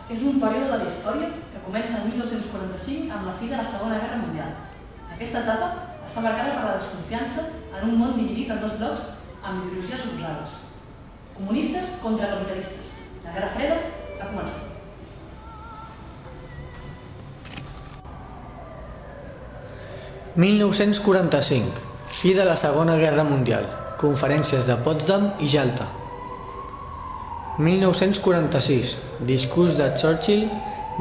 és un període de la història que comença el 1945 amb la fi de la Segona Guerra Mundial. Aquesta etapa està marcada per la desconfiança en un món dividit en dos blocs amb ideologies oposades. Comunistes contra capitalistes. La Guerra Freda ha començat. «1945. Fi de la Segona Guerra Mundial. Conferències de Potsdam i Jalta. 1946. Discurs de Churchill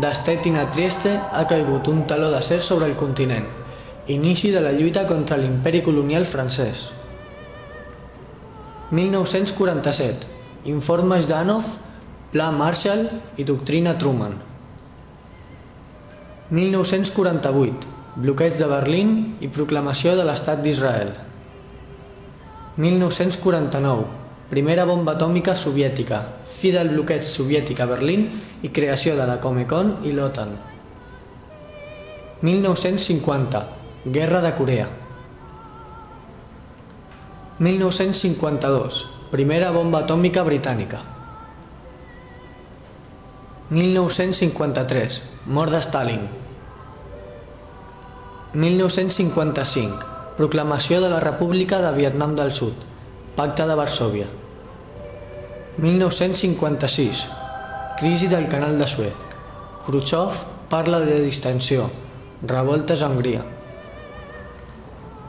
de Stettin a Trieste ha caigut un taló d'acer sobre el continent. Inici de la lluita contra l'imperi colonial francès. 1947. Informe Zhdanov, Pla Marshall i Doctrina Truman. 1948. Bloqueig de Berlín i proclamació de l'Estat d'Israel. 1949. Primera bomba atòmica soviètica, fi del bloqueig soviètic a Berlín i creació de la Comecon i l'OTAN. 1950. Guerra de Corea. 1952. Primera bomba atòmica britànica. 1953. Mort de Stalin. 1955. Proclamació de la República de Vietnam del Sud. Pacte de Varsòvia. 1956. Crisi del Canal de Suez. Khrushchev parla de distensió. Revoltes a Hongria.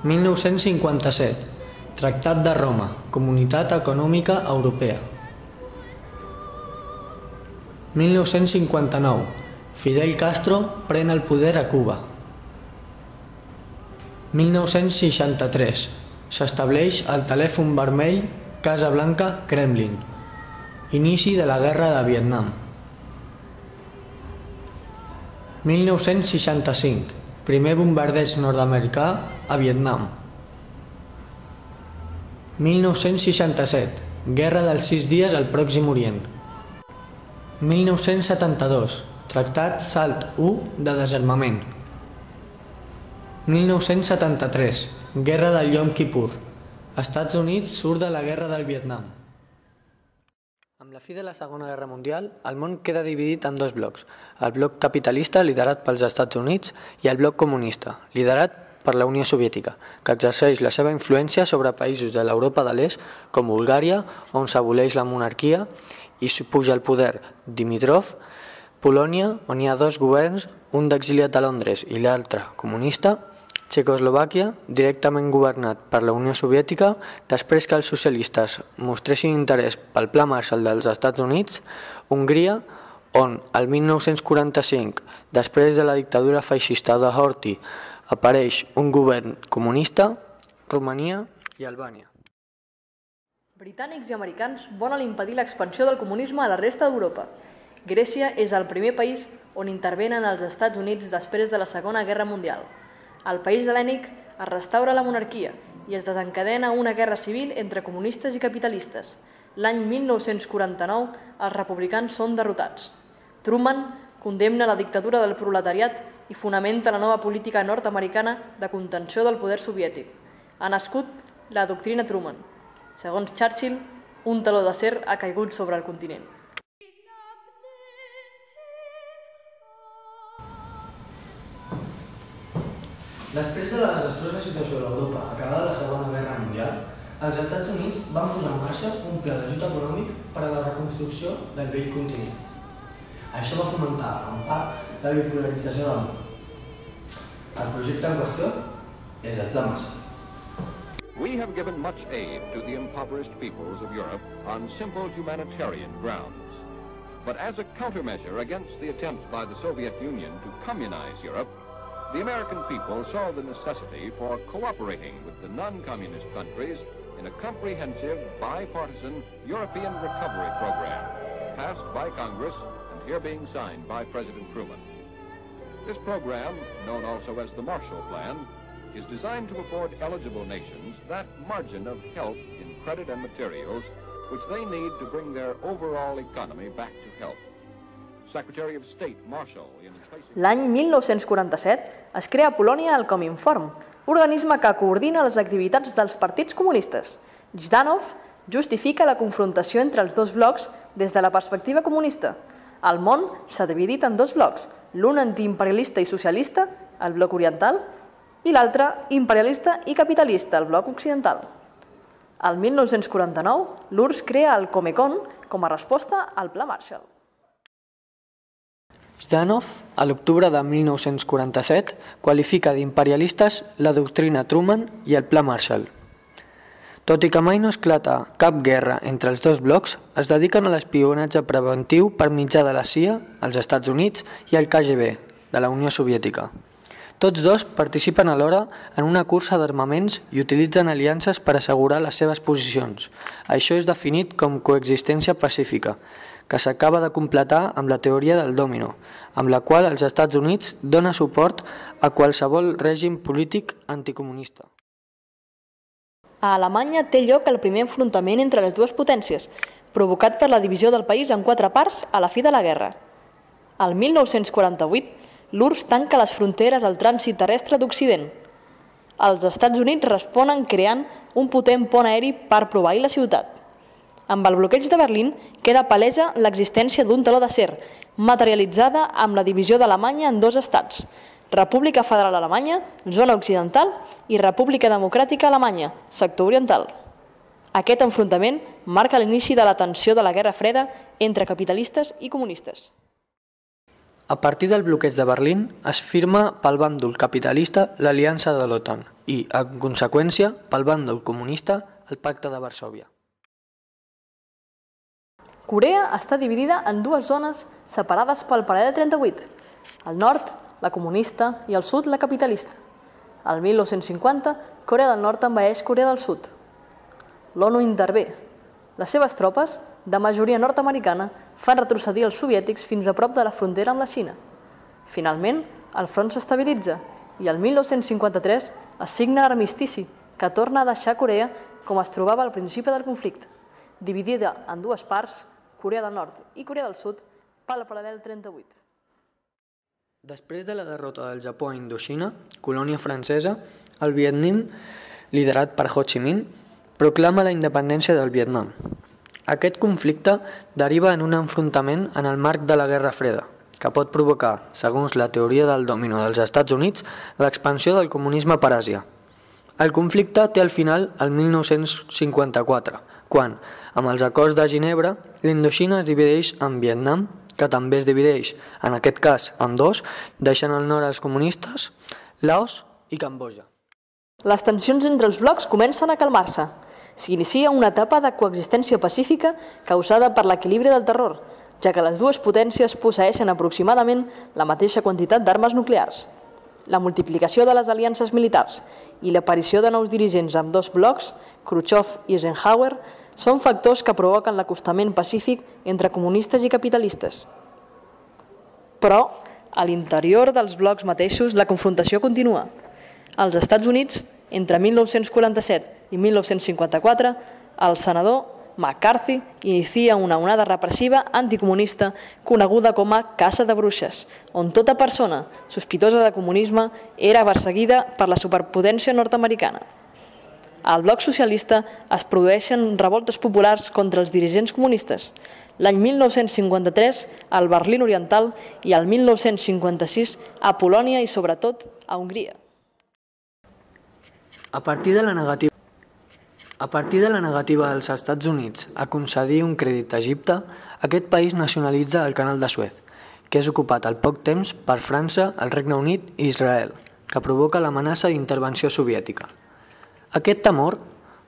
1957. Tractat de Roma. Comunitat Econòmica Europea. 1959. Fidel Castro pren el poder a Cuba. 1963. S'estableix el telèfon vermell Casa Blanca-Kremlin. Inici de la Guerra de Vietnam. 1965. Primer bombardeig nord-americà a Vietnam. 1967. Guerra dels 6 dies al Pròxim Orient. 1972. Tractat SALT I de desarmament. 1973. Guerra del Yom Kippur. Estats Units surt de la Guerra del Vietnam. Amb la fi de la Segona Guerra Mundial, el món queda dividit en dos blocs. El bloc capitalista, liderat pels Estats Units, i el bloc comunista, liderat per la Unió Soviètica, que exerceix la seva influència sobre països de l'Europa de l'Est, com Bulgària, on s'aboleix la monarquia i puja al poder Dimitrov, Polònia, on hi ha dos governs, un d'exiliat a Londres i l'altre comunista, Txecoslovàquia, directament governat per la Unió Soviètica, després que els socialistes mostressin interès pel Pla Marshall dels Estats Units, Hongria, on el 1945, després de la dictadura feixista de Horthy, apareix un govern comunista, Romania i Albània. Britànics i americans volen impedir l'expansió del comunisme a la resta d'Europa. Grècia és el primer país on intervenen els Estats Units després de la Segona Guerra Mundial. Al país hel·lènic es restaura la monarquia i es desencadena una guerra civil entre comunistes i capitalistes. L'any 1949 els republicans són derrotats. Truman condemna la dictadura del proletariat i fonamenta la nova política nord-americana de contenció del poder soviètic. Ha nascut la doctrina Truman. Segons Churchill, un taló d'acer ha caigut sobre el continent. Després de la desastrosa situació a l'Europa acabada la Segona Guerra Mundial, els Estats Units van posar en marxa un pla d'ajut econòmic per a la reconstrucció del vell continent. Això va fomentar, en part, la bipolarització del món. El projecte en qüestió és el Pla Marshall. We have given much aid to the impoverished peoples of Europe on simple humanitarian grounds. But as a countermeasure against the attempt by the Soviet Union to communize Europe, the American people saw the necessity for cooperating with the non-communist countries in a comprehensive, bipartisan European recovery program, passed by Congress and here being signed by President Truman. This program, known also as the Marshall Plan, is designed to afford eligible nations that margin of help in credit and materials which they need to bring their overall economy back to health. L'any 1947 es crea a Polònia el Cominform, organisme que coordina les activitats dels partits comunistes. Zhdanov justifica la confrontació entre els dos blocs des de la perspectiva comunista. El món s'ha dividit en dos blocs, l'un antiimperialista i socialista, el bloc oriental, i l'altre imperialista i capitalista, el bloc occidental. El 1949, l'URSS crea el Comecon com a resposta al Pla Marshall. Zhdanov, a l'octubre de 1947, qualifica d'imperialistes la doctrina Truman i el Pla Marshall. Tot i que mai no esclata cap guerra entre els dos blocs, es dediquen a l'espionatge preventiu per mitjà de la CIA, als Estats Units, i el KGB, de la Unió Soviètica. Tots dos participen alhora en una cursa d'armaments i utilitzen aliances per assegurar les seves posicions. Això és definit com coexistència pacífica, que s'acaba de completar amb la teoria del dòmino, amb la qual els Estats Units dona suport a qualsevol règim polític anticomunista. A Alemanya té lloc el primer enfrontament entre les dues potències, provocat per la divisió del país en 4 parts a la fi de la guerra. El 1948, l'URSS tanca les fronteres al trànsit terrestre d'Occident. Els Estats Units responen creant un potent pont aeri per proveir la ciutat. Amb el bloqueig de Berlín queda palesa l'existència d'un teló d'acer, materialitzada amb la divisió d'Alemanya en 2 estats, República Federal Alemanya, zona occidental, i República Democràtica Alemanya, sector oriental. Aquest enfrontament marca l'inici de la tensió de la Guerra Freda entre capitalistes i comunistes. A partir del bloqueig de Berlín es firma pel bàndol capitalista l'aliança de l'OTAN i, en conseqüència, pel bàndol comunista el Pacte de Varsòvia. Corea està dividida en 2 zones separades pel paral·lel 38, al nord la comunista i al sud la capitalista. Al 1950, Corea del Nord envaeix Corea del Sud. L'ONU intervé. Les seves tropes, de majoria nord-americana, fan retrocedir els soviètics fins a prop de la frontera amb la Xina. Finalment, el front s'estabilitza i el 1953 es signa l'armistici, que torna a deixar Corea com es trobava al principi del conflicte, dividida en 2 parts, Corea del Nord i Corea del Sud, pel paral·lel 38. Després de la derrota del Japó a Indoxina, colònia francesa, el Vietnam, liderat per Ho Chi Minh, proclama la independència del Vietnam. Aquest conflicte deriva en un enfrontament en el marc de la Guerra Freda, que pot provocar, segons la teoria del dòmino dels Estats Units, l'expansió del comunisme per Àsia. El conflicte té el final el 1954, quan, amb els acords de Ginebra, l'Indoxina es divideix en Vietnam, que també es divideix, en aquest cas, en 2, deixant al nord els comunistes, Laos i Cambodja. Les tensions entre els blocs comencen a calmar-se. S'inicia una etapa de coexistència pacífica causada per l'equilibri del terror, ja que les 2 potències posseeixen aproximadament la mateixa quantitat d'armes nuclears. La multiplicació de les aliances militars i l'aparició de nous dirigents amb 2 blocs, Khrushchev i Eisenhower, són factors que provoquen l'acostament pacífic entre comunistes i capitalistes. Però, a l'interior dels blocs mateixos, la confrontació continua. Als Estats Units, entre 1947 i 1954, el senador McCarthy inicia una onada repressiva anticomunista coneguda com a caça de bruixes, on tota persona sospitosa de comunisme era perseguida per la superpotència nord-americana. Al bloc socialista es produeixen revoltes populars contra els dirigents comunistes. L'any 1953 al Berlín Oriental i el 1956 a Polònia i sobretot a Hongria. A partir de la negativa dels Estats Units a concedir un crèdit a Egipte, aquest país nacionalitza el Canal de Suez, que és ocupat al poc temps per França, el Regne Unit i Israel, que provoca l'amenaça d'intervenció soviètica. Aquest temor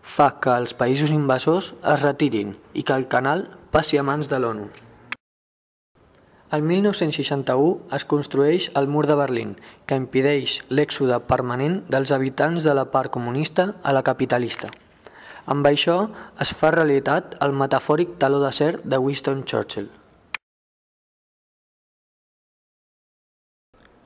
fa que els països invasors es retirin i que el canal passi a mans de l'ONU. El 1961 es construeix el Mur de Berlín, que impedeix l'èxode permanent dels habitants de la part comunista a la capitalista. Amb això es fa realitat el metafòric taló d'acer de Winston Churchill.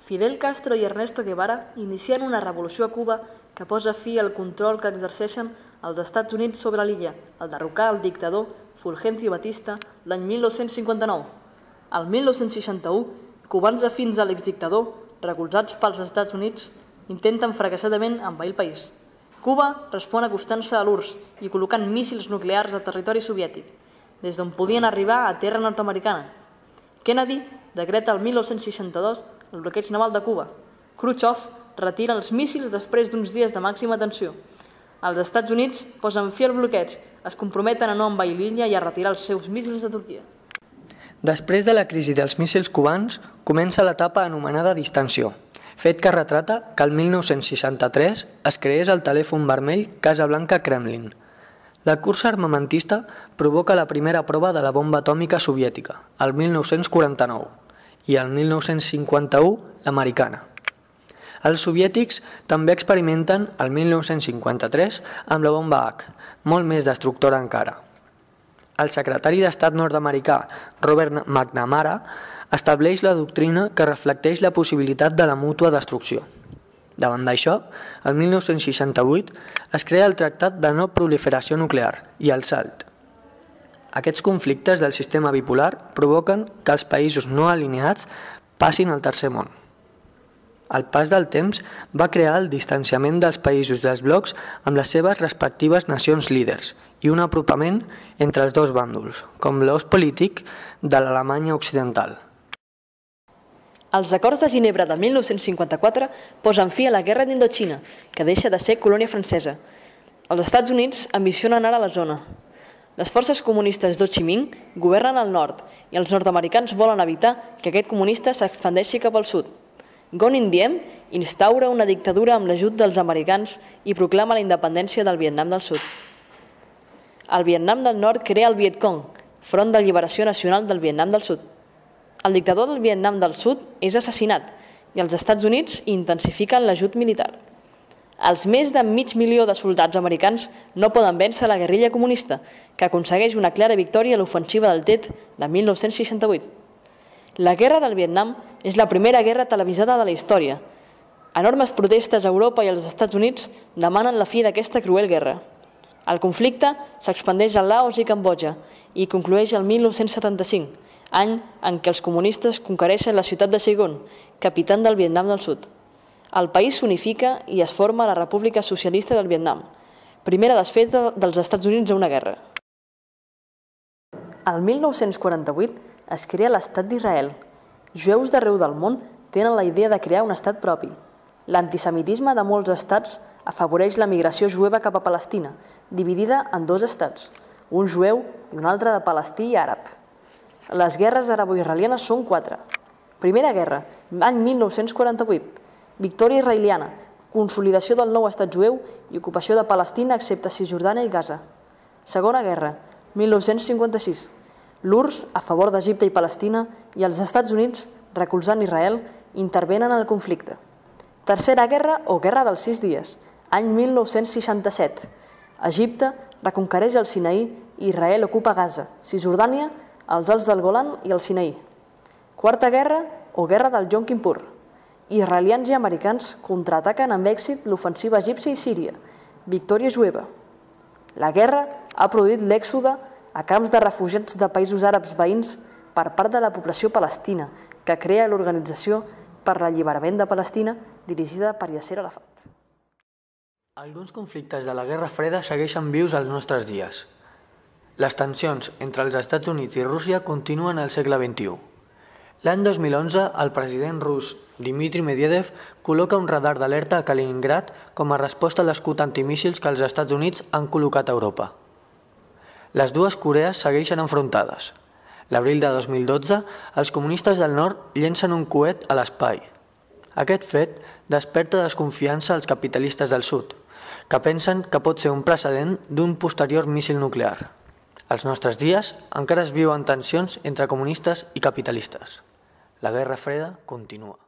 Fidel Castro i Ernesto Guevara inicien una revolució a Cuba que posa fi al control que exerceixen els Estats Units sobre l'illa, al derrocar el dictador Fulgencio Batista l'any 1959. Al 1961, cubans afins a l'exdictador, recolzats pels Estats Units, intenten fracassadament envair el país. Cuba respon acostant-se a l'URSS i col·locant míssils nuclears a territori soviètic, des d'on podien arribar a terra nord-americana. Kennedy decreta el 1962 el bloqueig naval de Cuba. Khrushchev retira els míssils després d'uns dies de màxima tensió. Els Estats Units posen fi al bloqueig, es comprometen a no envair l'illa i a retirar els seus míssils de Turquia. Després de la crisi dels míssils cubans, comença l'etapa anomenada distensió, fet que retrata que el 1963 es creés el telèfon vermell Casablanca-Kremlin. La cursa armamentista provoca la primera prova de la bomba atòmica soviètica, el 1949, i el 1951 l'americana. Els soviètics també experimenten el 1953 amb la bomba H, molt més destructora encara. El secretari d'Estat nord-americà, Robert McNamara, estableix la doctrina que reflecteix la possibilitat de la mútua destrucció. Davant d'això, el 1968 es crea el Tractat de No Proliferació Nuclear i el SALT. Aquests conflictes del sistema bipolar provoquen que els països no alineats passin al tercer món. El pas del temps va crear el distanciament dels països dels blocs amb les seves respectives nacions líders i un apropament entre els dos bàndols, com l'os polític de l'Alemanya occidental. Els acords de Ginebra del 1954 posen fi a la guerra d'Indoxina, que deixa de ser colònia francesa. Els Estats Units ambicionen ara la zona. Les forces comunistes d'Ho Chi Minh governen al nord i els nord-americans volen evitar que aquest comunista s'expandeixi cap al sud. Ngo Diem instaura una dictadura amb l'ajut dels americans i proclama la independència del Vietnam del Sud. El Vietnam del Nord crea el Vietcong, Front de Lliberació Nacional del Vietnam del Sud. El dictador del Vietnam del Sud és assassinat i els Estats Units intensifiquen l'ajut militar. Els més de 500.000 de soldats americans no poden vèncer la guerrilla comunista, que aconsegueix una clara victòria a l'ofensiva del Tet de 1968. La guerra del Vietnam és la primera guerra televisada de la història. Enormes protestes a Europa i als Estats Units demanen la fi d'aquesta cruel guerra. El conflicte s'expandeix a Laos i Cambodja i conclueix el 1975, any en què els comunistes conquereixen la ciutat de Saigon, capital del Vietnam del Sud. El país s'unifica i es forma la República Socialista del Vietnam, primera desfeta dels Estats Units a una guerra. El 1948 es crea l'Estat d'Israel. Jueus d'arreu del món tenen la idea de crear un estat propi. L'antisemitisme de molts estats afavoreix la migració jueva cap a Palestina, dividida en dos estats, un jueu i un altre de palestí i àrab. Les guerres arabo-israelianes són 4. Primera guerra, any 1948. Victòria israeliana, consolidació del nou estat jueu i ocupació de Palestina excepte Cisjordània i Gaza. Segona guerra, 1956. L'URSS, a favor d'Egipte i Palestina, i els Estats Units, recolzant Israel, intervenen en el conflicte. Tercera guerra o Guerra dels 6 dies, any 1967. Egipte reconquereix el Sinaí i Israel ocupa Gaza, Cisjordània, els Alts del Golan i el Sinaí. Quarta guerra o Guerra del Yom Kippur. Israelians i americans contraataquen amb èxit l'ofensiva egípcia i síria. Victòria jueva. La guerra ha produït l'èxode a camps de refugiats de països àrabs veïns per part de la població palestina, que crea l'Organització per l'Alliberament de Palestina, dirigida per Yasser Arafat. Alguns conflictes de la Guerra Freda segueixen vius als nostres dies. Les tensions entre els Estats Units i Rússia continuen al segle XXI. L'any 2011, el president rus Dmitry Medvedev col·loca un radar d'alerta a Kaliningrad com a resposta a l'escut antimíssils que els Estats Units han col·locat a Europa. Les dues Corees segueixen enfrontades. L'abril de 2012, els comunistes del nord llencen un coet a l'espai. Aquest fet desperta desconfiança als capitalistes del sud, que pensen que pot ser un precedent d'un posterior míssil nuclear. Als nostres dies encara es viuen tensions entre comunistes i capitalistes. La Guerra Freda continua.